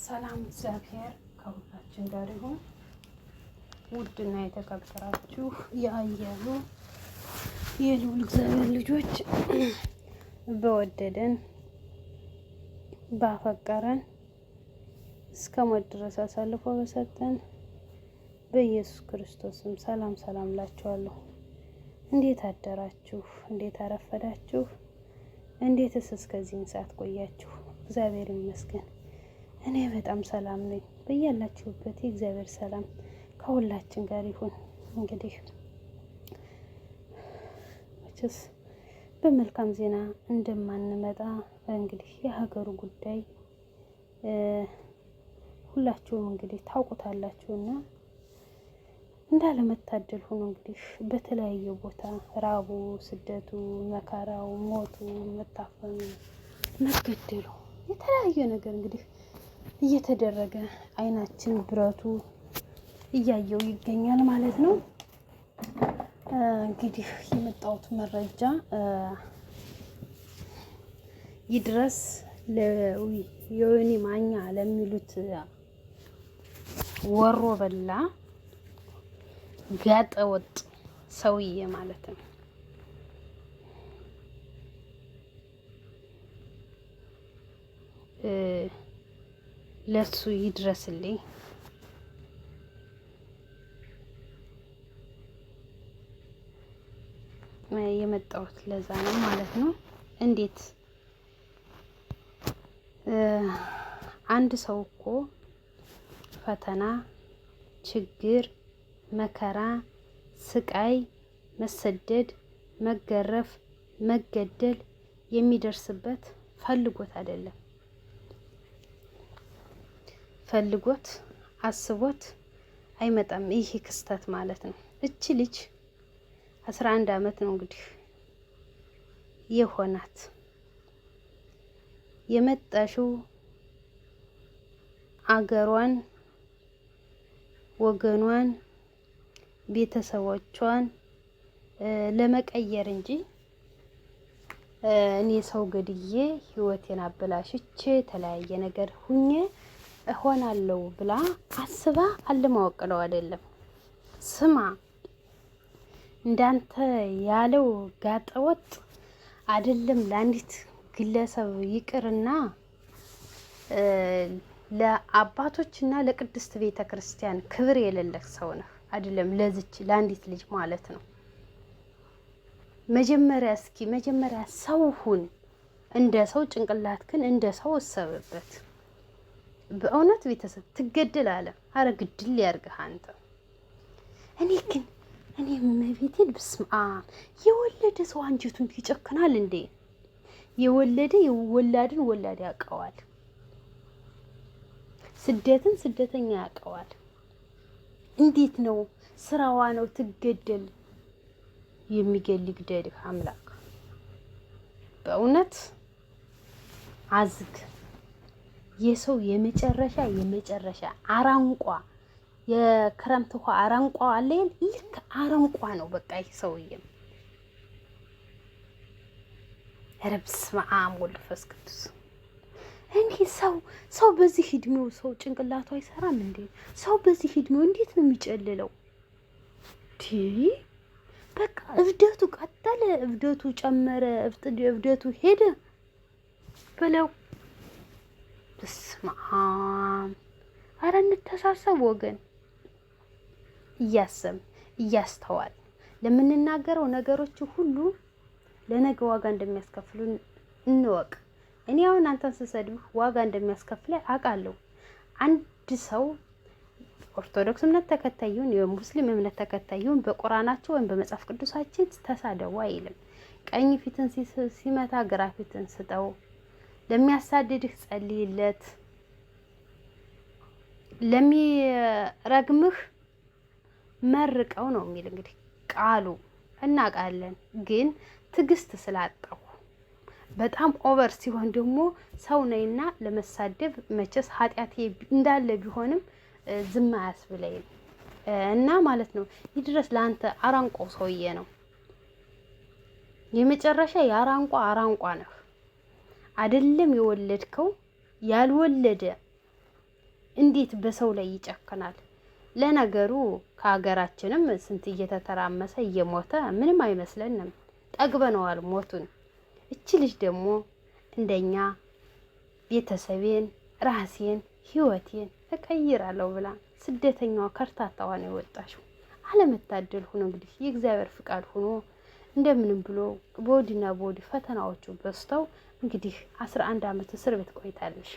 ሰላም እግዚአብሔር ከሁላችን ጋር ይሁን። ውድና የተከበራችሁ የአያሉ የልዑል እግዚአብሔር ልጆች በወደደን ባፈቀረን እስከ ሞት ድረስ አሳልፎ በሰጠን በኢየሱስ ክርስቶስም ሰላም ሰላም ላችኋለሁ። እንዴት አደራችሁ? እንዴት አረፈዳችሁ? እንዴትስ እስከዚህን ሰዓት ቆያችሁ? እግዚአብሔር ይመስገን እኔ በጣም ሰላም ነኝ። በያላችሁበት የእግዚአብሔር ሰላም ከሁላችን ጋር ይሁን። እንግዲህ መቼስ በመልካም ዜና እንደማንመጣ እንግዲህ የሀገሩ ጉዳይ ሁላችሁም እንግዲህ ታውቁታላችሁና እንዳለመታደል ሆኖ እንግዲህ በተለያየ ቦታ ራቡ፣ ስደቱ፣ መከራው፣ ሞቱ፣ መታፈኑ፣ መገደሉ የተለያየ ነገር እንግዲህ እየተደረገ አይናችን ብረቱ እያየው ይገኛል ማለት ነው። እንግዲህ የመጣሁት መረጃ ይድረስ ለዮኒ ማኛ ለሚሉት ወሮ በላ ጋጠ ወጥ ሰውዬ ማለት ነው። ለሱ ይድረስልኝ። የመጣሁት ለዛ ነው ማለት ነው። እንዴት አንድ ሰው እኮ ፈተና፣ ችግር፣ መከራ፣ ስቃይ፣ መሰደድ፣ መገረፍ፣ መገደል የሚደርስበት ፈልጎት አይደለም። ፈልጎት አስቦት አይመጣም። ይሄ ክስተት ማለት ነው። እቺ ልጅ 11 ዓመት ነው እንግዲህ የሆናት። የመጣሽው አገሯን፣ ወገኗን፣ ቤተሰቦቿን ለመቀየር እንጂ እኔ ሰው ገድዬ ህይወቴን አበላሽቼ የተለያየ ነገር ሁኜ እሆናለሁ ብላ አስባ አለማወቅለው አይደለም። ስማ እንዳንተ ያለው ጋጠወጥ አይደለም ለአንዲት ግለሰብ ይቅርና ለአባቶችና ለቅድስት ቤተ ክርስቲያን ክብር የሌለህ ሰው ነህ። አይደለም ለዚች ለአንዲት ልጅ ማለት ነው። መጀመሪያ ሰው ሁን። እንደ ሰው ጭንቅላትክን እንደ ሰው እሰብበት። በእውነት ቤተሰብ ትገደል አለ። አረ ግድል ያርግህ አንተ። እኔ መቤቴን ብስማ የወለደ ሰው አንጀቱን ይጨክናል እንዴ? የወለደ የወላድን ወላድ ያውቀዋል። ስደትን ስደተኛ ያውቀዋል። እንዴት ነው ስራዋ ነው ትገደል። የሚገል ይግደልህ አምላክ። በእውነት አዝግ የሰው የመጨረሻ አራንቋ የክረምት ውሃ አራንቋ አለኝ። ልክ አራንቋ ነው በቃ ይሄ ሰውዬ። ረብስ ማአም ወልፈስ ቅዱስ። እኔ ሰው በዚህ እድሜው ሰው ጭንቅላቱ አይሰራም እንዴ? ሰው በዚህ እድሜው እንዴት ነው የሚጨልለው? በቃ እብደቱ ቀጠለ፣ እብደቱ ጨመረ፣ እብደቱ ሄደ ብለው በስመአብ። አረ እንተሳሰብ ወገን። እያስተዋል ለምንናገረው ነገሮች ሁሉ ለነገ ዋጋ እንደሚያስከፍሉን እንወቅ። እኔ አሁን አንተን ስሰድብህ ዋጋ እንደሚያስከፍልህ አውቃለሁ። አንድ ሰው ኦርቶዶክስ እምነት ተከታዩን የሙስሊም እምነት ተከታዩን በቁርአናቸው ወይም በመጽሐፍ ቅዱሳችን ተሳደቡ አይልም። ቀኝ ፊትን ሲመታ ግራ ፊትን ስጠው፣ ለሚያሳድድህ ጸልይለት፣ ለሚረግምህ መርቀው ነው የሚል እንግዲህ ቃሉ እናውቃለን። ግን ትዕግስት ስላጣሁ በጣም ኦቨር ሲሆን ደግሞ ሰው ነኝና ለመሳደብ መቼስ ኃጢአቴ እንዳለ ቢሆንም ዝም አያስብለኝም እና ማለት ነው። ይድረስ ለአንተ አራንቆ ሰውዬ ነው። የመጨረሻ አራንቋ ነህ። አይደለም የወለድከው ያልወለደ እንዴት በሰው ላይ ይጨክናል? ለነገሩ ከሀገራችንም ስንት እየተተራመሰ እየሞተ ምንም አይመስለንም፣ ጠግበነዋል ሞቱን። እቺ ልጅ ደግሞ እንደኛ ቤተሰቤን፣ ራሴን፣ ህይወቴን እቀይራለሁ ብላ ስደተኛዋ ከርታታዋ ነው የወጣሽው። አለመታደል ሆኖ እንግዲህ የእግዚአብሔር ፍቃድ ሆኖ እንደምንም ብሎ በወዲና በወዲ ፈተናዎቹ በዝተው እንግዲህ 11 ዓመት እስር ቤት ቆይታለሽ።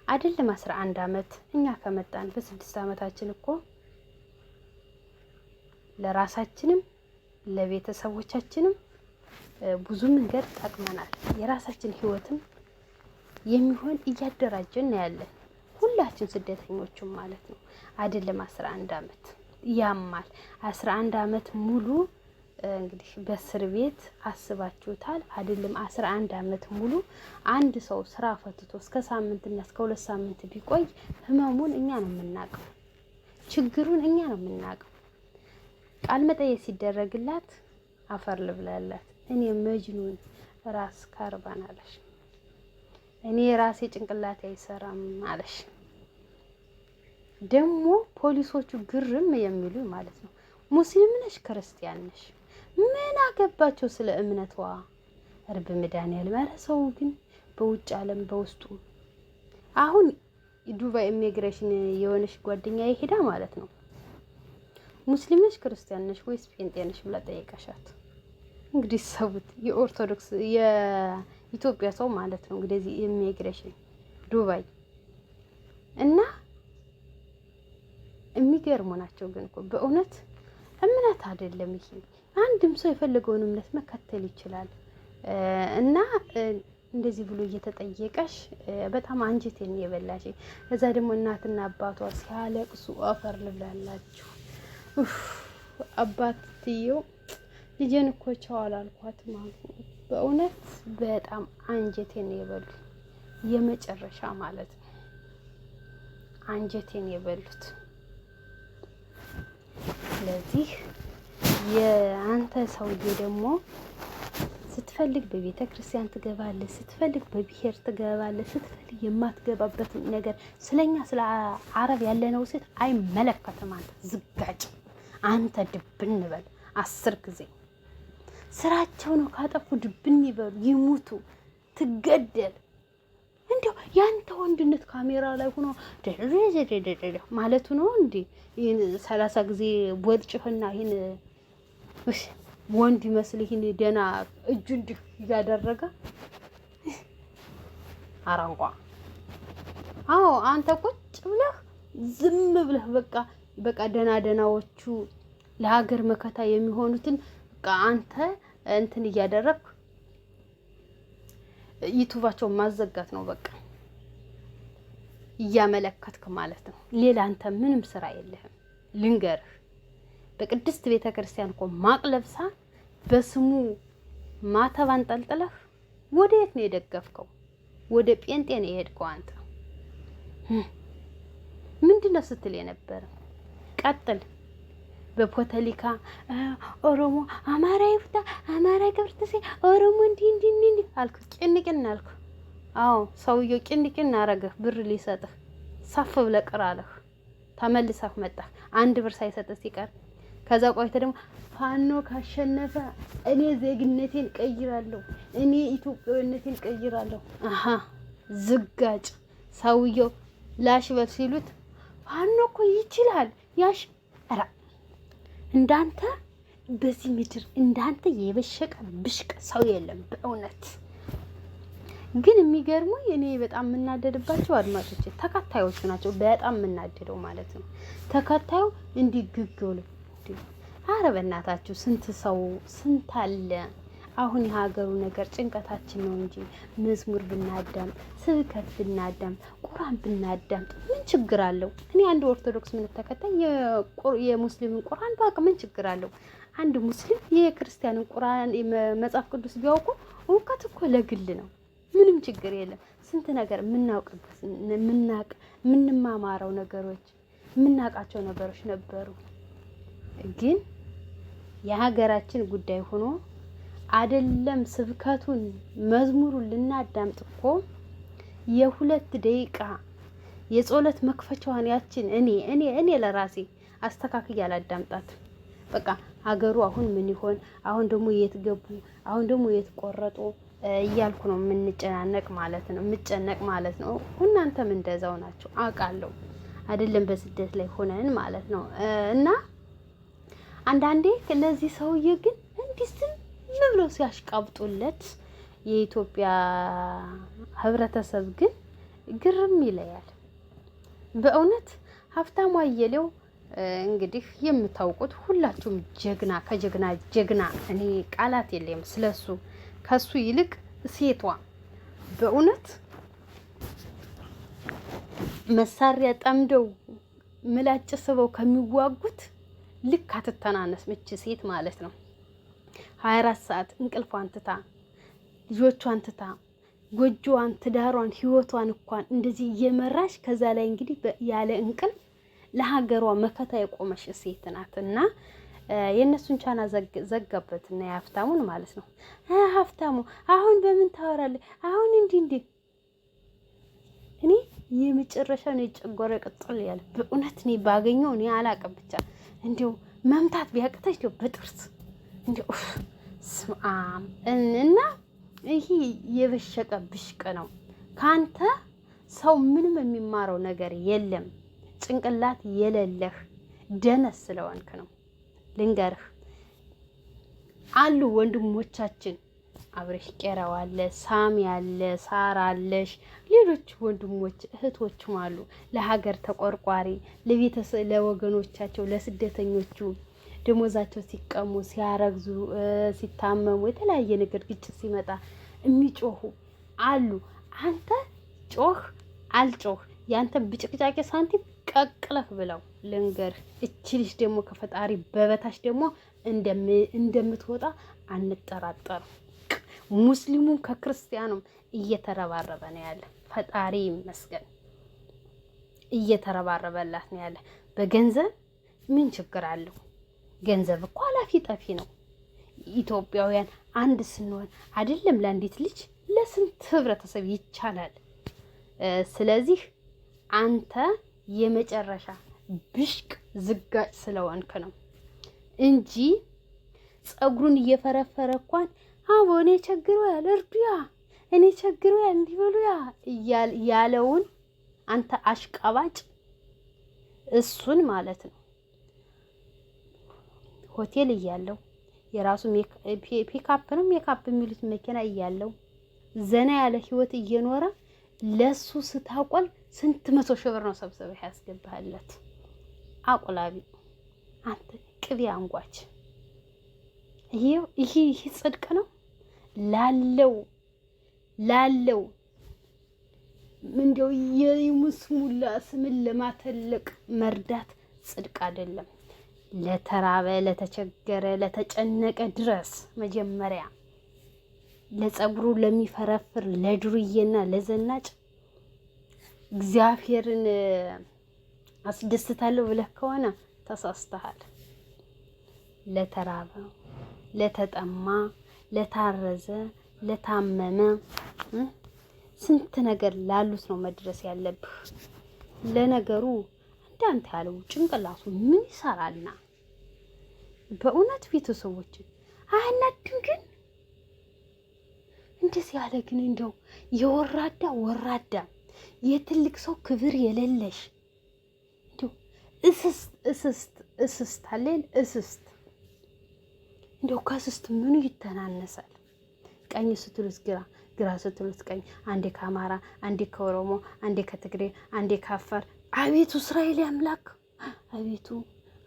አይደለም 11 ዓመት እኛ ከመጣን በ6 ዓመታችን እኮ ለራሳችንም ለቤተሰቦቻችንም ብዙ መንገድ ጠቅመናል። የራሳችን ህይወትም የሚሆን እያደራጀን ያለን ሁላችን ስደተኞቹም ማለት ነው። አይደለም 11 ዓመት ያማል። 11 ዓመት ሙሉ እንግዲህ በእስር ቤት አስባችሁታል። አይደለም 11 ዓመት ሙሉ አንድ ሰው ስራ ፈትቶ እስከ ሳምንትና እስከ 2 ሳምንት ቢቆይ ህመሙን እኛ ነው የምናውቀው፣ ችግሩን እኛ ነው የምናውቀው። ቃል መጠየቅ ሲደረግላት አፈር ልብላላት። እኔ መጅኑን ራስ ካርባን አለሽ፣ እኔ ራሴ ጭንቅላቴ አይሰራም አለሽ። ደግሞ ፖሊሶቹ ግርም የሚሉ ማለት ነው። ሙስሊም ነሽ ክርስቲያን ነሽ ምን አገባቸው ስለ እምነቷ? እርብ መድኃኒዓለም። ኧረ ሰው ግን በውጭ ዓለም በውስጡ አሁን ዱባይ ኢሚግሬሽን የሆነች ጓደኛ ይሄዳ ማለት ነው። ሙስሊም ነሽ ክርስቲያን ነሽ ወይስ ጴንጤ ነሽ ብላ ጠየቀሻት። እንግዲህ ሰውት የኦርቶዶክስ የኢትዮጵያ ሰው ማለት ነው እንግዲህ ኢሚግሬሽን ዱባይ እና የሚገርሙ ናቸው። ግን እኮ በእውነት እምነት አይደለም ይሄ። አንድም ሰው የፈለገውን እምነት መከተል ይችላል። እና እንደዚህ ብሎ እየተጠየቀሽ በጣም አንጀቴን የበላሽ። ከዛ ደግሞ እናትና አባቷ ሲያለቅሱ አፈር ልብላላችሁ። አባትየው ልጄን እኮ ቻው አላልኳትም አሉ። በእውነት በጣም አንጀቴን የበሉ የመጨረሻ ማለት ነው አንጀቴን የበሉት። ስለዚህ የአንተ ሰውዬ ደግሞ ስትፈልግ በቤተ ክርስቲያን ትገባለህ፣ ስትፈልግ በብሔር ትገባለህ፣ ስትፈልግ የማትገባበት ነገር ስለኛ ስለ አረብ ያለነው ሴት አይመለከትም። አንተ ዝጋጭ፣ አንተ ድብን በል 10 ጊዜ። ስራቸው ነው፣ ካጠፉ ድብን ይበሉ፣ ይሙቱ፣ ትገደል። እንዴው ያንተ ወንድነት ካሜራ ላይ ሆኖ ማለቱ ነው እንዴ? ይሄን 30 ጊዜ ወጥጭህና ይሄን ወንድ ይመስል ይሄን ደና እጁ እንዲህ ያደረገ አራንቋ። አዎ አንተ ቁጭ ብለህ ዝም ብለህ በቃ ደናዎቹ ለሀገር መከታ የሚሆኑትን በቃ አንተ እንትን እያደረክ ዩቲዩባቸውን ማዘጋት ነው በቃ እያመለከትክ ማለት ነው። ሌላ አንተ ምንም ስራ የለህም። ልንገርህ በቅድስት ቤተ ክርስቲያን እኮ ማቅ ለብሳ በስሙ ማተብ አንጠልጥለህ ወደ የት ነው የደገፍከው? ወደ ጴንጤ ነው የሄድከው አንተ። ምንድነው ስትል የነበረ? ቀጥል። በፖለቲካ ኦሮሞ አማራ ይፍታ፣ አማራ ገብርተሴ ኦሮሞ እንዲህ አልኩ። ጭንቅና አልኩ። አዎ ሰውየው ጭንቅና አረገህ ብር ሊሰጥህ ሳፍ ብለህ ቅር አለህ። ተመልሰህ መጣህ 1 ብር ሳይሰጥህ ሲቀር። ከዛ ቆይተ ደግሞ ፋኖ ካሸነፈ እኔ ዜግነቴን ቀይራለሁ፣ እኔ ኢትዮጵያዊነቴን ቀይራለሁ። አሃ ዝጋጭ። ሰውየው ላሽበል ሲሉት ፋኖ እኮ ይችላል ያሽ አራ እንዳንተ በዚህ ምድር እንዳንተ የበሸቀ ብሽቅ ሰው የለም። በእውነት ግን የሚገርመው እኔ በጣም የምናደድባቸው አድማጮች ተከታዮቹ ናቸው። በጣም የምናደደው ማለት ነው ተከታዩ እንዲግግሉ። አረ በእናታችሁ ስንት ሰው ስንት አለ። አሁን የሀገሩ ነገር ጭንቀታችን ነው እንጂ መዝሙር ብናዳም፣ ስብከት ብናዳም፣ ቁርአን ብናዳም ምን ችግር አለው? እኔ አንድ ኦርቶዶክስ ምን ተከታይ የሙስሊምን ቁርአን ባቅ ምን ችግር አለው? አንድ ሙስሊም የክርስቲያንን ቁርአን መጽሐፍ ቅዱስ ቢያውቁ እውቀት እኮ ለግል ነው። ምንም ችግር የለም። ስንት ነገር የምናውቅበት የምንማማረው ነገሮች የምናውቃቸው ነገሮች ነበሩ። ግን የሀገራችን ጉዳይ ሆኖ አይደለም ስብከቱን መዝሙሩን ልናዳምጥ እኮ የ2 ደቂቃ የጸሎት መክፈቻዋን ያችን እኔ ለራሴ አስተካክዬ አላዳምጣት። በቃ ሀገሩ አሁን ምን ይሆን፣ አሁን ደግሞ የት ገቡ፣ አሁን ደግሞ የት ቆረጡ እያልኩ ነው የምንጨናነቅ ማለት ነው፣ የምጨነቅ ማለት ነው። እናንተም እንደዛው ናቸው አውቃለሁ፣ አይደለም በስደት ላይ ሆነን ማለት ነው። እና አንዳንዴ ለዚህ ሰውዬ ግን እንዲህ ዝም ብለው ሲያሽቃብጡለት የኢትዮጵያ ህብረተሰብ ግን ግርም ይለያል በእውነት። ሀብታሙ አየለው እንግዲህ የምታውቁት ሁላችሁም ጀግና ከጀግና ጀግና፣ እኔ ቃላት የለም ስለሱ። ከሱ ይልቅ ሴቷ በእውነት መሳሪያ ጠምደው ምላጭ ስበው ከሚዋጉት ልክ አትተናነስ ምች ሴት ማለት ነው። 24 ሰዓት እንቅልፏን ትታ ልጆቿን ትታ ጎጆዋን፣ ትዳሯን፣ ህይወቷን እንኳን እንደዚህ እየመራሽ ከዛ ላይ እንግዲህ ያለ እንቅልፍ ለሀገሯ መከታ የቆመሽ ሴት ናት። እና የእነሱን ቻና ዘጋበት እና የሀብታሙን ማለት ነው። ሀብታሙ አሁን በምን ታወራለህ? አሁን እንዲህ እኔ የመጨረሻ ነው የጨጓራ ቅጥል ያለ በእውነት። እኔ ባገኘው እኔ አላቅም ብቻ እንዲሁ መምታት ቢያቅተሽ እንዲሁ በጥርስ እንዲሁ ስማም እና ይሄ የበሸቀ ብሽቅ ነው። ካንተ ሰው ምንም የሚማረው ነገር የለም። ጭንቅላት የሌለህ ደነስ ስለሆንክ ነው። ልንገርህ አሉ ወንድሞቻችን፣ አብረሽ ቄራው አለ፣ ሳሚ አለ፣ ሳራ አለሽ፣ ሌሎች ወንድሞች እህቶችም አሉ ለሀገር ተቆርቋሪ፣ ለቤተሰብ ለወገኖቻቸው፣ ለስደተኞቹ ደሞዛቸው ሲቀሙ፣ ሲያረግዙ፣ ሲታመሙ፣ የተለያየ ነገር ግጭት ሲመጣ የሚጮሁ አሉ። አንተ ጮህ አልጮህ ያንተ ብጭቅጫቄ ሳንቲም ቀቅለህ ብለው ልንገርህ። እቺ ልጅ ደግሞ ከፈጣሪ በበታች ደግሞ እንደምትወጣ አንጠራጠርም። ሙስሊሙም ከክርስቲያኑም እየተረባረበ ነው ያለ። ፈጣሪ ይመስገን እየተረባረበላት ነው ያለ። በገንዘብ ምን ችግር አለው? ገንዘብ እኮ ኃላፊ ጠፊ ነው። ኢትዮጵያውያን አንድ ስንሆን አይደለም ለአንዲት ልጅ ለስንት ህብረተሰብ ይቻላል። ስለዚህ አንተ የመጨረሻ ብሽቅ ዝጋጭ ስለሆንክ ነው እንጂ ጸጉሩን እየፈረፈረ እንኳን አቦ እኔ ቸግሮኛል እርዱያ፣ እኔ ቸግሮኛል እንዲበሉያ ያለውን አንተ አሽቃባጭ እሱን ማለት ነው ሆቴል እያለው የራሱ ፒካፕ ነው ሜካፕ የሚሉት መኪና እያለው ዘና ያለ ህይወት እየኖረ ለሱ ስታቆል ስንት 100 ሺህ ብር ነው ሰብስበህ ያስገባህለት? አቁላቢ አንተ ቅቤ አንጓች። ይሄ ጽድቅ ነው? ላለው እንደው የሙስሙላ ስምን ለማተለቅ መርዳት ጽድቅ አይደለም። ለተራበ፣ ለተቸገረ፣ ለተጨነቀ ድረስ መጀመሪያ ለጸጉሩ ለሚፈረፍር ለዱርዬና ለዘናጭ እግዚአብሔርን አስደስታለሁ ብለህ ከሆነ ተሳስተሃል። ለተራበ፣ ለተጠማ፣ ለታረዘ፣ ለታመመ ስንት ነገር ላሉት ነው መድረስ ያለብህ። ለነገሩ እንዳንተ ያለው ጭንቅላቱ ምን ይሰራልና? በእውነት ቤተሰቦች አያናድም? ግን እንደዚህ ያለ ግን እንደው ወራዳ የትልቅ ሰው ክብር የሌለሽ እንደው እስስት አለን እስስት እንደው ከስስት ምኑ ይተናነሳል? ቀኝ ስትሉት ግራ ስትሉት ቀኝ፣ አንዴ ከአማራ፣ አንዴ ከኦሮሞ፣ አንዴ ከትግሬ፣ አንዴ ከአፋር። አቤቱ እስራኤል አምላክ፣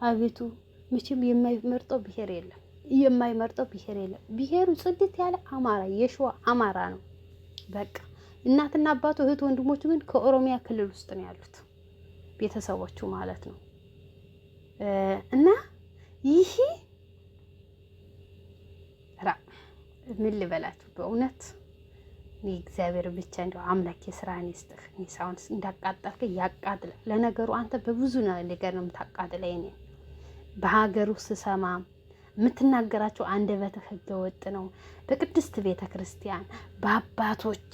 አቤቱ መቼም የማይመርጠው ብሔር የለም። ብሔሩ ጽድት ያለ አማራ፣ የሸዋ አማራ ነው በቃ። እናትና አባቱ እህት ወንድሞቹ ግን ከኦሮሚያ ክልል ውስጥ ነው ያሉት ቤተሰቦቹ ማለት ነው። እና ይሄ ምን ልበላችሁ በእውነት እግዚአብሔር ብቻ እንደው አምላክ የስራህን ይስጥህ። ሳውን እንዳቃጠልክ ያቃጥል። ለነገሩ አንተ በብዙ ነገር ነው የምታቃጥለኝ። እኔ በሀገሩ ስሰማ የምትናገራቸው አንደበትህ ህገወጥ ነው። በቅድስት ቤተ ክርስቲያን በአባቶች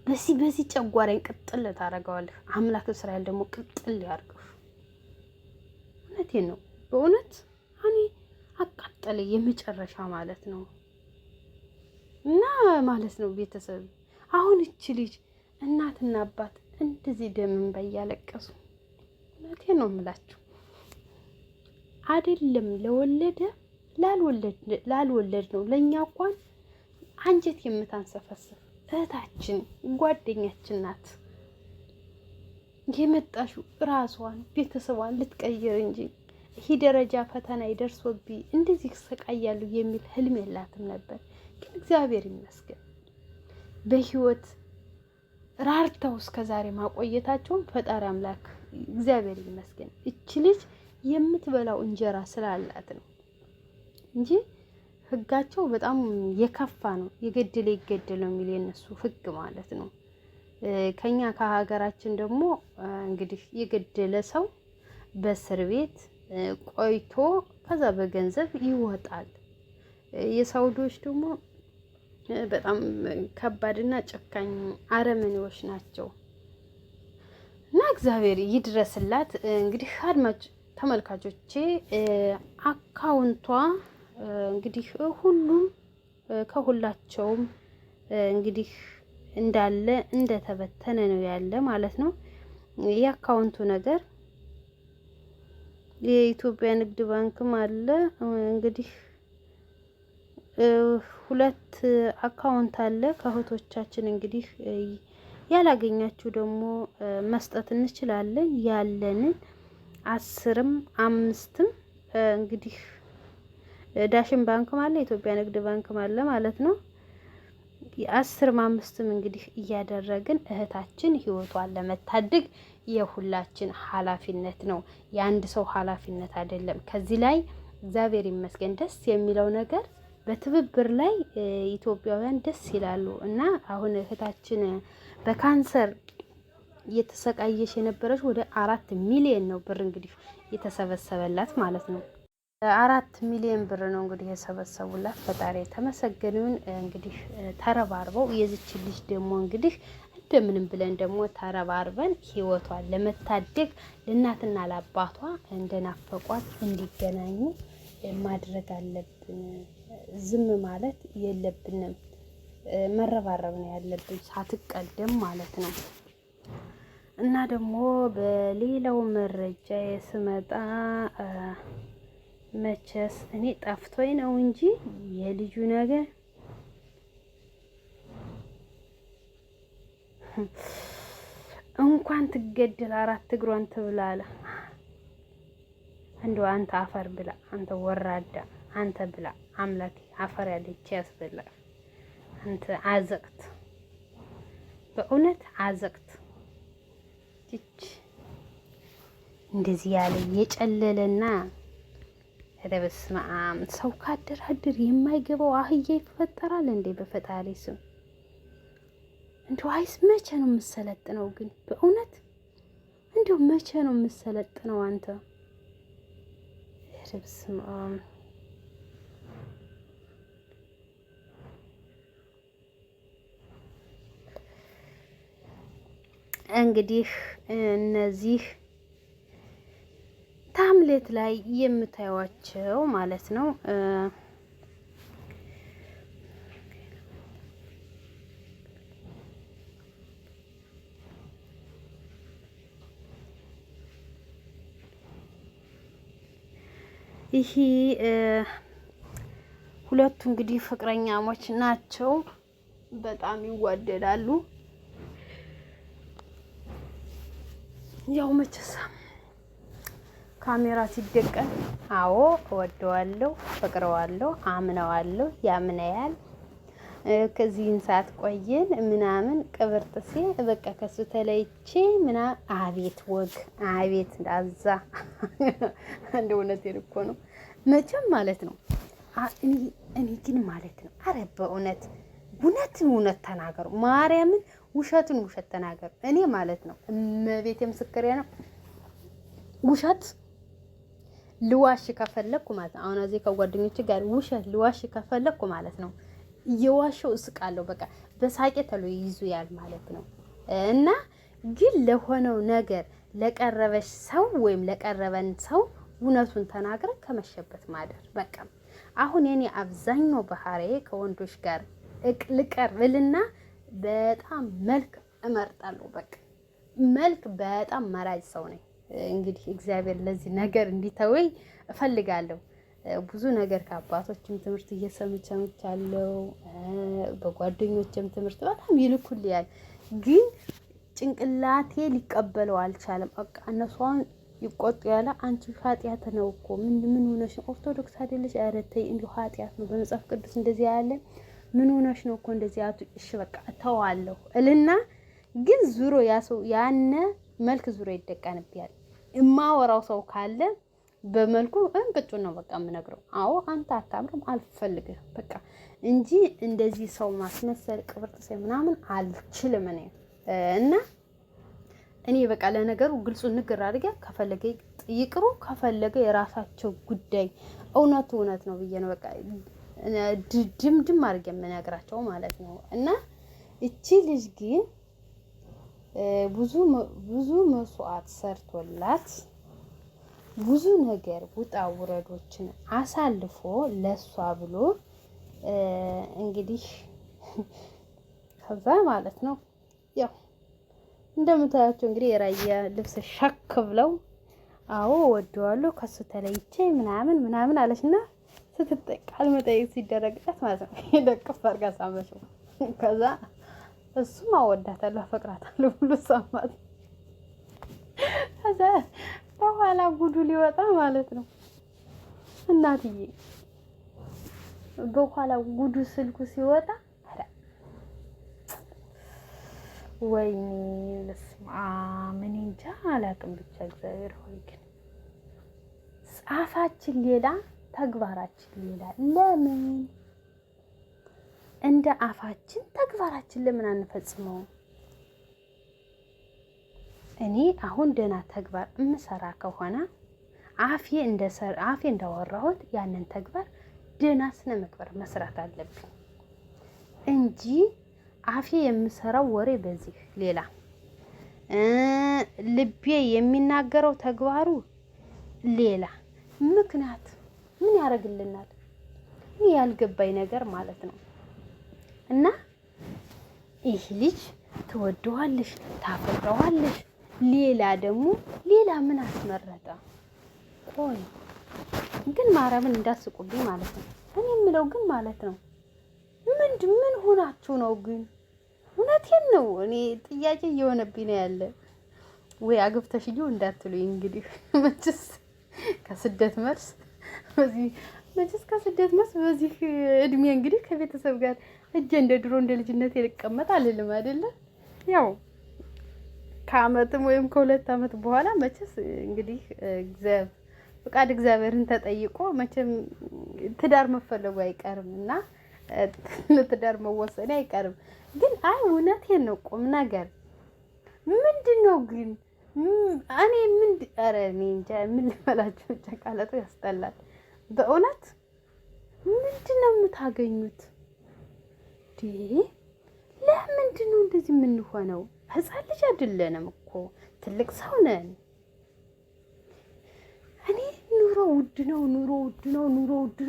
በዚህ ጨጓራዬን ቅጥል ታደርገዋለህ። አምላክ እስራኤል ደግሞ ቅጥል ያርገው። እውነቴን ነው በእውነት እኔ አቃጠለ የመጨረሻ ማለት ነው። እና ማለት ነው ቤተሰብ አሁን እቺ ልጅ እናትና አባት እንደዚህ ደም እንባ እያለቀሱ እውነቴን ነው የምላችሁ አይደለም ለወለደ ላልወለድ ነው ለኛ እንኳን አንጀት የምታንሰፈስፍ እህታችን ጓደኛችን ናት። የመጣሽው ራሷን ቤተሰቧን ልትቀይር እንጂ ይሄ ደረጃ ፈተና ይደርሶብኝ እንደዚህ ሰቃያለሁ የሚል ህልም የላትም ነበር። ግን እግዚአብሔር ይመስገን በህይወት ራርተው እስከዛሬ ማቆየታቸውን ፈጣሪ አምላክ እግዚአብሔር ይመስገን። እቺ ልጅ የምትበላው እንጀራ ስላላት ነው እንጂ ህጋቸው በጣም የከፋ ነው። የገደለ ይገደል ነው የሚል የነሱ ህግ ማለት ነው። ከኛ ከሀገራችን ደግሞ እንግዲህ የገደለ ሰው በእስር ቤት ቆይቶ ከዛ በገንዘብ ይወጣል። የሳውዲዎች ደግሞ በጣም ከባድና ጨካኝ አረመኔዎች ናቸው። እና እግዚአብሔር ይድረስላት። እንግዲህ አድማጭ ተመልካቾቼ አካውንቷ እንግዲህ ሁሉም ከሁላቸውም እንግዲህ እንዳለ እንደተበተነ ነው ያለ ማለት ነው። የአካውንቱ ነገር የኢትዮጵያ ንግድ ባንክም አለ እንግዲህ 2 አካውንት አለ። ከእህቶቻችን እንግዲህ ያላገኛችሁ ደግሞ መስጠት እንችላለን። ያለንን 10ም 5ም እንግዲህ ዳሽን ባንክም አለ ኢትዮጵያ ንግድ ባንክም አለ ማለት ነው። 10ም 5ም እንግዲህ እያደረግን እህታችን ህይወቷን ለመታደግ የሁላችን ኃላፊነት ነው። የአንድ ሰው ኃላፊነት አይደለም። ከዚህ ላይ እግዚአብሔር ይመስገን ደስ የሚለው ነገር በትብብር ላይ ኢትዮጵያውያን ደስ ይላሉ። እና አሁን እህታችን በካንሰር እየተሰቃየች የነበረች ወደ 4 ሚሊዮን ነው ብር እንግዲህ የተሰበሰበላት ማለት ነው። 4 ሚሊዮን ብር ነው እንግዲህ የሰበሰቡላት። ፈጣሪ የተመሰገነውን እንግዲህ ተረባርበው የዚች ልጅ ደግሞ እንግዲህ እንደምንም ብለን ደግሞ ተረባርበን ህይወቷን ለመታደግ ለእናትና ለአባቷ እንደናፈቋት እንዲገናኙ ማድረግ አለብን። ዝም ማለት የለብንም። መረባረብ ነው ያለብን ሳትቀደም ማለት ነው። እና ደግሞ በሌላው መረጃ የስመጣ መቼስ እኔ ጠፍቶኝ ነው እንጂ የልጁ ነገር እንኳን ትገደል 4 እግሯን ትብላለ። እንደው አንተ አፈር ብላ፣ አንተ ወራዳ፣ አንተ ብላ አምላክ አፈር ያለች ያስበላ። አንተ አዘቅት፣ በእውነት አዘቅት። እንደዚህ ያለ የጨለለና በስመ አብ ሰው ካደራድር የማይገባው አህያ ይፈጠራል እንዴ? በፈጣሪ ስም እንደው አይስ መቼ ነው የምሰለጥነው? ግን በእውነት እንደው መቼ ነው የምሰለጥነው? አንተ በስመ አብ እንግዲህ እነዚህ ታምሌት ላይ የምታዩዋቸው ማለት ነው። ይሄ ሁለቱ እንግዲህ ፍቅረኛሞች ናቸው። በጣም ይዋደዳሉ። ያው መቼስ ካሜራ ሲደቀን አዎ እወደዋለሁ፣ ፈቅረዋለሁ፣ አምነዋለሁ፣ ያምነያል። ከዚህን ሰዓት ቆየን ምናምን ቅብርጥሴ በቃ ከሱ ተለይቼ አቤት ወግ አቤት እንዳዛ እንደ እውነቴን እኮ ነው መቼም ማለት ነው። እኔ ግን ማለት ነው አረ በእውነት እውነት ተናገሩ። ማርያምን ውሸትን ውሸት ተናገሩ። እኔ ማለት ነው እመቤቴ ምስክሬ ነው። ውሸት ልዋሽ ከፈለኩ ማለት ነው አሁን እዚህ ከጓደኞቼ ጋር ውሸት ልዋሽ ከፈለኩ ማለት ነው እየዋሸው እስቃለሁ። በቃ በሳቄ ተሎ ይዙያል ማለት ነው። እና ግን ለሆነው ነገር ለቀረበሽ ሰው ወይም ለቀረበን ሰው እውነቱን ተናግረን ከመሸበት ማደር በቃ። አሁን የኔ አብዛኛው ባህሪዬ ከወንዶች ጋር ልቀርብልና በጣም መልክ እመርጣለሁ። በቃ መልክ በጣም መራጭ ሰው ነኝ። እንግዲህ እግዚአብሔር ለዚህ ነገር እንዲተወኝ እፈልጋለሁ። ብዙ ነገር ከአባቶችም ትምህርት እየሰምቻለሁ፣ በጓደኞችም ትምህርት በጣም ይልኩልኛል። ግን ጭንቅላቴ ሊቀበለው አልቻለም። በቃ እነሱ አሁን ይቆጡ ያለ አንቺ ኃጢአት ነው እኮ ምን ሆነሽ ነው? ኦርቶዶክስ አይደለሽ? ኧረ ተይ እንዲሁ ኃጢአት ነው በመጽሐፍ ቅዱስ እንደዚህ ያለ ምን ሆነሽ ነው እኮ እንደዚህ አቱ እሺ በቃ እተዋለሁ እልና ግን ዙሮ ያ ሰው ያነ መልክ ዙሮ ይደቀንብኛል። የማወራው ሰው ካለ በመልኩ እንቅጩን ነው በቃ የምነግረው። አዎ አንተ አታምርም አልፈልግም በቃ እንጂ እንደዚህ ሰው ማስመሰል ቅብርጥሴ ምናምን አልችልም እኔ እና እኔ በቃ ለነገሩ ግልጹን ንግር አድርጌ ከፈለገ ይቅሩ ከፈለገ የራሳቸው ጉዳይ እውነቱ እውነት ነው ብዬ ነው በቃ ድምድም አድርጌ የምነግራቸው ማለት ነው። እና እቺ ልጅ ግን ብዙ መስዋዕት ሰርቶላት ብዙ ነገር ውጣ ውረዶችን አሳልፎ ለሷ ብሎ እንግዲህ ከዛ ማለት ነው ያው እንደምታያቸው እንግዲህ የራያ ልብስ ሸክ ብለው አዎ ወደዋለሁ ከሱ ተለይቼ ምናምን አለችና ስትጠቃል መጠየቅ ሲደረግለት ማለት ነው የደቅፍ አድርጋ ሳመችው። ከዛ እሱም አወዳታለሁ አፈቅራታለሁ ብሎ ሳማት። ከዛ በኋላ ጉዱ ሊወጣ ማለት ነው እናትዬ። በኋላ ጉዱ ስልኩ ሲወጣ ወይኔ በስመ አብ ምን እንጃ አላውቅም። ብቻ እግዚአብሔር ሆይ ግን ጻፋችን ሌላ ተግባራችን ሌላ። ለምን እንደ አፋችን ተግባራችን ለምን አንፈጽመውም? እኔ አሁን ደህና ተግባር እምሰራ ከሆነ አፌ እንዳወራሁት ያንን ተግባር ደህና ስነ ምግባር መስራት አለብኝ እንጂ አፌ የምሰራው ወሬ በዚህ ሌላ ልቤ የሚናገረው ተግባሩ ሌላ። ምክንያት ምን ያደርግልናል? እኔ ያልገባኝ ነገር ማለት ነው። እና ይህ ልጅ ትወደዋለሽ፣ ታፈቅረዋለሽ፣ ሌላ ምን አስመረጠ? ቆይ ግን ማርያምን እንዳስቁብኝ ማለት ነው። እኔ የምለው ግን ማለት ነው ምን ሆናችሁ ነው ግን? እውነቴን ነው። እኔ ጥያቄ እየሆነብኝ ነው ያለ። ወይ አግብተሽው እንዳትሉኝ እንግዲህ መችስ ከስደት መልስ በዚህ እድሜ እንግዲህ ከቤተሰብ ጋር እጄ እንደ ድሮ እንደ ልጅነት ልቀመጥ አልልም አይደለ? ያው ከአመትም ወይም ከ2 አመት በኋላ መችስ እንግዲህ ፍቃድ እግዚአብሔርን ተጠይቆ መቼም ትዳር መፈለጉ አይቀርም እና ለትዳር መወሰኔ አይቀርም። ግን እውነቴን ነው ቁም ነገር ምንድነው ግን እኔ እኔ እንጃ ምን ልበላችሁ። ብቻ ቃላቱ ያስጠላል በእውነት። ምንድነው የምታገኙት? ለምንድነው እንደዚህ የምንሆነው? ህፃን ልጅ አይደለንም እኮ ትልቅ ሰው ነን። እኔ ኑሮ ውድ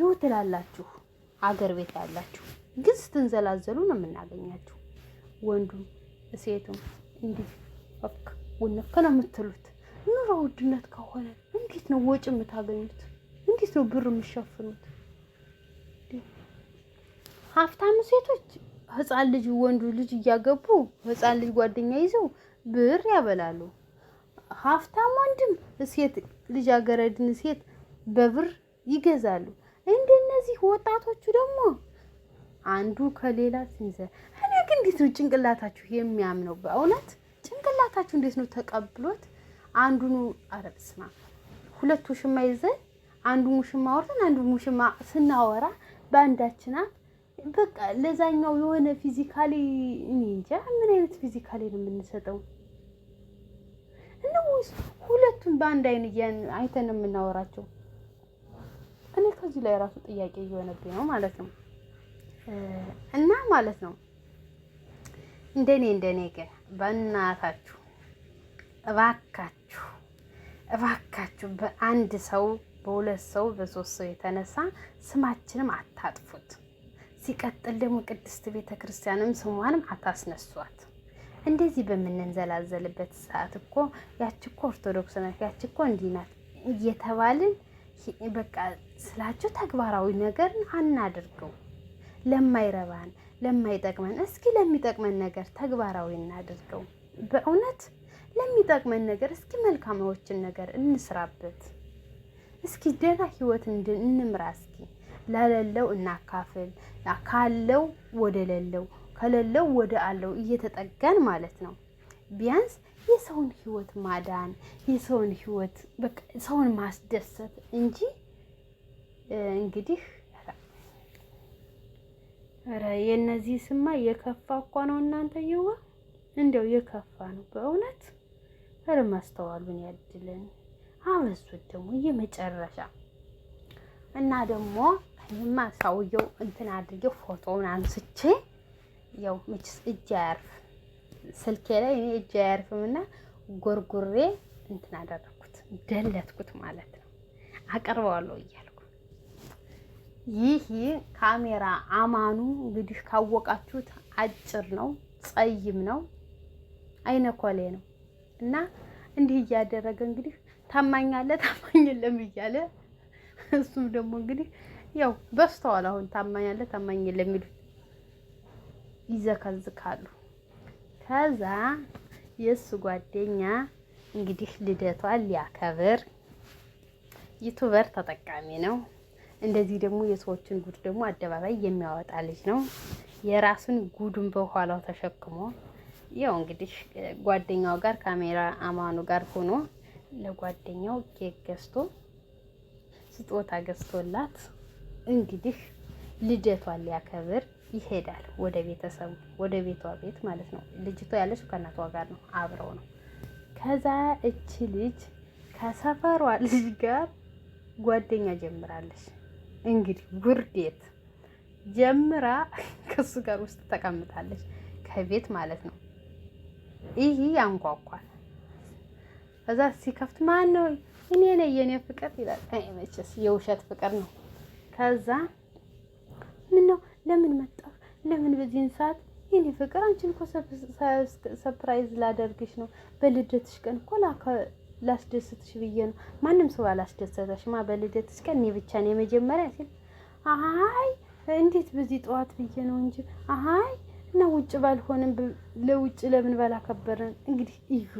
ነው ትላላችሁ አገር ቤት ያላችሁ፣ ግን ስትንዘላዘሉ ነው የምናገኛችሁ። ወንዱም ሴቱም እንዲህ ወነከ ነው የምትሉት። ኑሮ ውድነት ከሆነ እንዴት ነው ወጪ የምታገኙት? እንዴት ነው ብር የምትሸፍኑት? ሀብታም ሴቶች ህፃን ልጅ ወንዱ ልጅ እያገቡ ህፃን ልጅ ጓደኛ ይዘው ብር ያበላሉ። ሀብታም ወንድም ሴት ልጃገረድን ሴት በብር ይገዛሉ። እንደነዚህ ወጣቶቹ ደግሞ አንዱ ከሌላ ሲንዘር። እኔ ግን እንዴት ነው ጭንቅላታችሁ የሚያምነው? በእውነት ጭንቅላታችሁ እንዴት ነው ተቀብሎት አንዱን አረብስማ ሁለት ውሽማ ይዘን አንዱ ሙሽማ ወርተን አንዱ ሙሽማ ስናወራ በአንዳችን በቃ ለዛኛው የሆነ ፊዚካሊ እንጃ ምን አይነት ፊዚካሊ ነው የምንሰጠው? ወይስ ሁለቱን በአንድ አይን አይተን የምናወራቸው? እኔ ከዚህ ላይ ራሱ ጥያቄ እየሆነብኝ ነው ማለት ነው። እና ማለት ነው እንደኔ ግን በእናታችሁ እባካችሁ በአንድ ሰው በሁለት ሰው በሶስት ሰው የተነሳ ስማችንም አታጥፉት። ሲቀጥል ደግሞ ቅድስት ቤተ ክርስቲያንም ስሟንም አታስነሷት። እንደዚህ በምንንዘላዘልበት ሰዓት እኮ ያቺ እኮ ኦርቶዶክስ ናት፣ ያቺ እኮ እንዲህ ናት እየተባልን በቃ ስላችሁ ተግባራዊ ነገር አናድርገው። ለማይረባን ለማይጠቅመን፣ እስኪ ለሚጠቅመን ነገር ተግባራዊ እናድርገው። በእውነት ለሚጠቅመን ነገር እስኪ መልካሞችን ነገር እንስራበት። እስኪ ደህና ህይወት እንምራ። እስኪ ለሌለው እናካፍል፣ ካለው ወደ ሌለው ከሌለው ወደ አለው እየተጠጋን ማለት ነው። ቢያንስ የሰውን ህይወት ማዳን፣ የሰውን ህይወት በቃ ሰውን ማስደሰት እንጂ እንግዲህ ኧረ የነዚህ ስማ የከፋ እኮ ነው እናንተ ይዋ እንደው የከፋ ነው በእውነት። ኧረ ማስተዋሉን ያድለን። አበሱት ደግሞ የመጨረሻ እና ደግሞ እኔማ ሰውየው እንትን አድርጌው ፎቶውን አንስቼ ያው መችስ እጅ አያርፍ ስልኬ ላይ እኔ እጅ አያርፍምና ጎርጉሬ እንትን አደረኩት፣ ደለትኩት ማለት ነው። አቀርበዋለሁ እያልኩ ይህ ካሜራ አማኑ እንግዲህ ካወቃችሁት አጭር ነው፣ ጸይም ነው፣ አይነኮሌ ነው እና እንዲህ እያደረገ እንግዲህ ታማኛለ የለም እያለ እሱም ደግሞ እንግዲህ ያው በስተዋል አሁን ታማኛለ የለም የሚሉት ይዘከዝካሉ። ከዛ የእሱ ጓደኛ እንግዲህ ልደቷን ሊያከብር ዩቱበር ተጠቃሚ ነው። እንደዚህ ደግሞ የሰዎችን ጉድ ደግሞ አደባባይ የሚያወጣ ልጅ ነው። የራሱን ጉዱን በኋላው ተሸክሞ ያው እንግዲህ ጓደኛው ጋር ካሜራ አማኑ ጋር ሆኖ ለጓደኛው ኬክ ገዝቶ ስጦታ ገዝቶላት እንግዲህ ልደቷን ሊያከብር ይሄዳል ወደ ቤተሰቡ ወደ ቤቷ ቤት ማለት ነው። ልጅቷ ያለችው ከእናቷ ጋር ነው፣ አብረው ነው። ከዛ እቺ ልጅ ከሰፈሯ ልጅ ጋር ጓደኛ ጀምራለች። እንግዲህ ውርዴት ጀምራ ከሱ ጋር ውስጥ ተቀምጣለች ከቤት ማለት ነው። ይሄ ያንኳኳል። ከዛ ሲከፍት ማን ነው? እኔ ነኝ የኔ ፍቅር ይላል። አይ መቼስ የውሸት ፍቅር ነው። ከዛ ምን ነው ለምን መጣ? ለምን በዚህን ሰዓት? የኔ ፍቅር አንቺን እኮ ሰርፕራይዝ ላደርግሽ ነው። በልደትሽ ቀን እኮ ላስደስትሽ ብዬ ነው። ማንም ሰው አላስደሰተሽማ በልደትሽ ቀን እኔ ብቻ ነኝ የመጀመሪያ ሲል፣ አይ እንዴት በዚህ ጠዋት ብዬ ነው እንጂ አይ እና ውጭ ባልሆንም ለውጭ ለምን ባላከበረን። እንግዲህ እዩ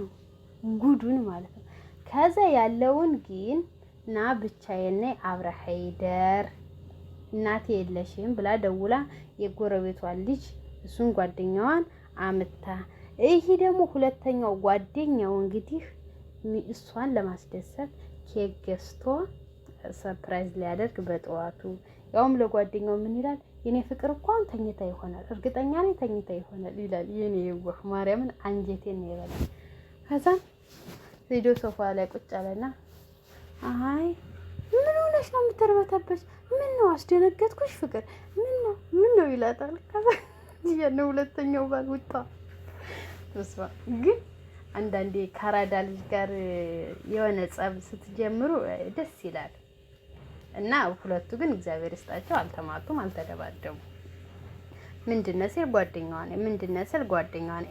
ጉዱን ማለት ነው። ከዛ ያለውን ግን ና ብቻዬን ነኝ አብረህ ሄደር እናቴ የለሽም ብላ ደውላ የጎረቤቷን ልጅ እሱን ጓደኛዋን አምታ፣ ይሄ ደግሞ ሁለተኛው ጓደኛው እንግዲህ እሷን ለማስደሰት ኬክ ገዝቶ ሰርፕራይዝ ሊያደርግ በጠዋቱ ያውም ለጓደኛው ምን ይላል? የኔ ፍቅር እኮ አሁን ተኝታ ይሆናል፣ እርግጠኛ ነኝ ተኝታ ይሆናል ይላል። የኔ የዋህ ማርያምን አንጀቴን ነው ይበላል። ከዛ ቪዲዮ ሶፋ ላይ ቁጭ አለና አይ ምን ሆነሽ ነው የምትርበተበሽ? ምን ነው አስደነገጥኩሽ ፍቅር? ምን ነው ይላታል። ከዛ ያለው ሁለተኛው ባል ወጣ። ተስፋ ግን አንዳንዴ ካራዳ ልጅ ጋር የሆነ ጸብ ስትጀምሩ ደስ ይላል። እና ሁለቱ ግን እግዚአብሔር ይስጣቸው አልተማቱም፣ አልተደባደቡ። ምንድነው ሲል ጓደኛዋ ነኝ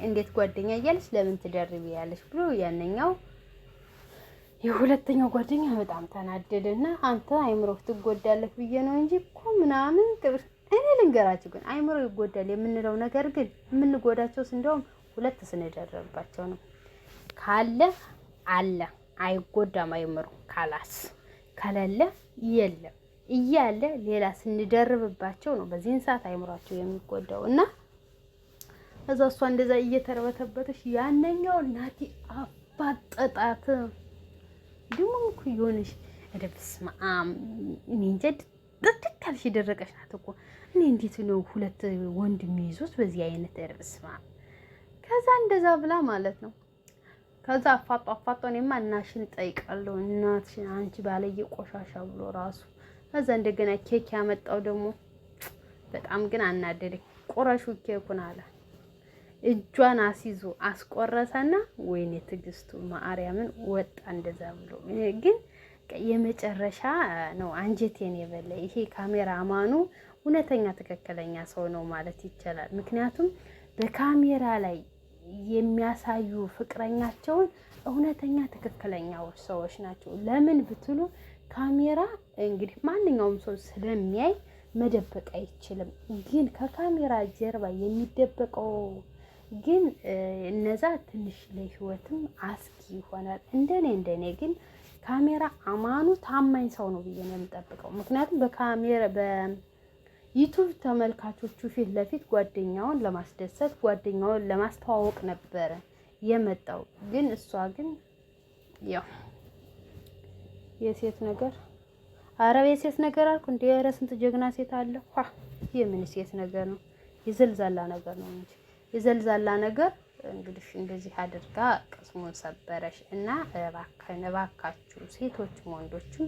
እንዴት ጓደኛ እያለች ለምን ትደርቢ ያለች ብሎ ያነኛው የሁለተኛው ጓደኛ በጣም ተናደደና አንተ አይምሮህ ትጎዳለህ ብዬ ነው እንጂ እኮ ምናምን እኔ ልንገራችሁ ግን አይምሮ ይጎዳል የምንለው ነገር ግን የምንጎዳቸው እንደውም ሁለት ስንደረባቸው ነው። ካለ አለ አይጎዳም አይምሮ፣ ካላስ ከሌለ የለም እያለ ሌላ ስንደርብባቸው ነው በዚህን ሰዓት አይምሯቸው የሚጎዳው። እና እዛ እሷ እንደዛ እየተረበተበተሽ ያነኛው ናቲ አባጠጣት። ደግሞ እኮ የሆነሽ በስመ አብ እኔ እንጃ ጥጥቅ ካልሽ የደረቀሽ ናት እኮ። እኔ እንዴት ነው ሁለት ወንድ የሚይዙት በዚህ አይነት? በስመ አብ። ከዛ እንደዛ ብላ ማለት ነው። ከዛ አፋጦ እኔማ እናትሽን እጠይቃለሁ እናትሽን አንቺ ባለየ ቆሻሻ ብሎ ራሱ። ከዛ እንደገና ኬክ ያመጣው ደግሞ በጣም ግን አናደደኝ። ቁረሹ ኬኩን አለ እጇን አስይዞ አስቆረሰና ወይኔ ትዕግስቱ ማርያምን ወጣ እንደዛ ብሎ ግን የመጨረሻ ነው አንጀቴን የበላ። ይሄ ካሜራ አማኑ እውነተኛ ትክክለኛ ሰው ነው ማለት ይቻላል። ምክንያቱም በካሜራ ላይ የሚያሳዩ ፍቅረኛቸውን እውነተኛ ትክክለኛ ሰዎች ናቸው። ለምን ብትሉ ካሜራ እንግዲህ ማንኛውም ሰው ስለሚያይ መደበቅ አይችልም። ግን ከካሜራ ጀርባ የሚደበቀው ግን እነዛ ትንሽ ለህይወትም አስጊ ይሆናል። እንደኔ ግን ካሜራ አማኑ ታማኝ ሰው ነው ብዬ ነው የምጠብቀው። ምክንያቱም በካሜራ በዩቲዩብ ተመልካቾቹ ፊት ለፊት ጓደኛውን ለማስደሰት ጓደኛውን ለማስተዋወቅ ነበረ የመጣው። ግን እሷ ግን ያው የሴት ነገር አረብ የሴት ነገር አልኩ እንዴ! ኧረ ስንት ጀግና ሴት አለ። የምን ሴት ነገር ነው? የዘልዛላ ነገር ነው እንጂ የዘልዛላ ነገር እንግዲህ እንደዚህ አድርጋ ቅስሙን ሰበረሽ። እና እባካችሁ ሴቶችም ወንዶችም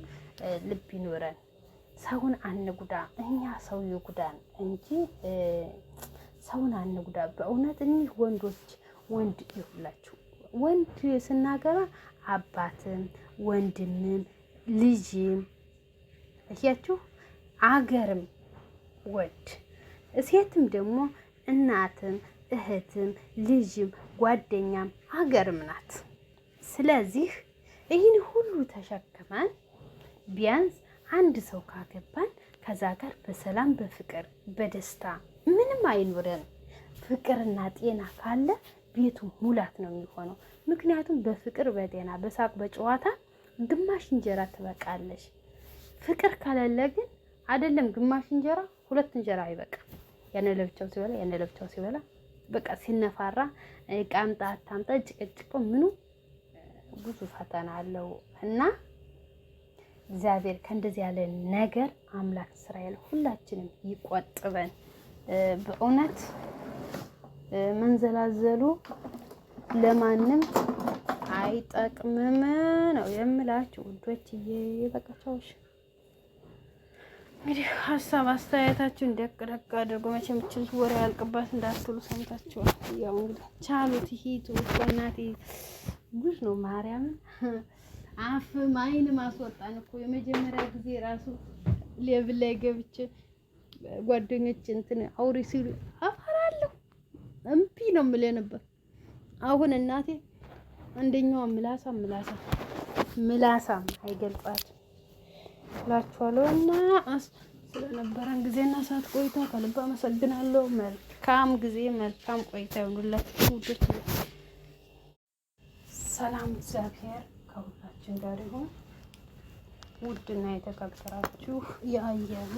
ልብ ይኖረን፣ ሰውን አንጉዳ። እኛ ሰው ይጉዳን እንጂ ሰውን አንጉዳ። በእውነት እኒህ ወንዶች ወንድ ይሁላችሁ። ወንድ ስናገባ አባትም ወንድምም ልጅም እያችሁ አገርም ወንድ፣ ሴትም ደግሞ እናትም እህትም ልጅም ጓደኛም አገርም ናት። ስለዚህ ይህን ሁሉ ተሸክመን ቢያንስ አንድ ሰው ካገባን ከዛ ጋር በሰላም በፍቅር በደስታ ምንም አይኖረን። ፍቅርና ጤና ካለ ቤቱ ሙላት ነው የሚሆነው። ምክንያቱም በፍቅር በጤና በሳቅ በጨዋታ ግማሽ እንጀራ ትበቃለች። ፍቅር ከሌለ ግን አይደለም ግማሽ እንጀራ 2 እንጀራ አይበቃም። ያነ ለብቻው ሲበላ ያነ ለብቻው ሲበላ በቃ ሲነፋራ ቃምጣ አታምጣ ጭቅጭቁ ምኑ ብዙ ፈተና አለው። እና እግዚአብሔር ከእንደዚህ ያለ ነገር አምላክ እስራኤል ሁላችንም ይቆጥበን። በእውነት መንዘላዘሉ ለማንም አይጠቅምም ነው የምላችሁ ውዶችዬ። በቃቻውሽ እንግዲህ ሀሳብ አስተያየታችሁ እንደቀደቀ አድርጎ መቼም እችል ወሬ ያልቅባት እንዳትሉ ሰምታችኋል። ያው እንግዲህ ቻሉት ሂቱ በእናቴ ጉድ ነው ማርያምን አፍ አይን ማስወጣን እኮ የመጀመሪያ ጊዜ ራሱ ሌብል ላይ ገብቼ ጓደኞች እንትን አውሪ ሲሉ አፈራለሁ እምቢ ነው የምልህ ነበር። አሁን እናቴ አንደኛዋ ምላሳም አይገልጻትም እላችኋለሁ። እና ስለነበረን ጊዜና ሰዓት ቆይታ ከልብ አመሰግናለሁ። መልካም ጊዜ መልካም ቆይታ ይሁንላችሁ ውዶች። ሰላም እግዚአብሔር ከሁላችን ጋር ይሁን። ውድና የተከበራችሁ የአየሩ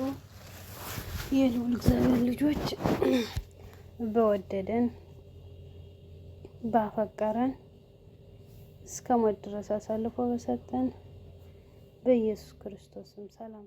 የልዑል እግዚአብሔር ልጆች በወደደን ባፈቀረን እስከ ሞት ድረስ አሳልፎ በሰጠን በኢየሱስ ክርስቶስም ሰላም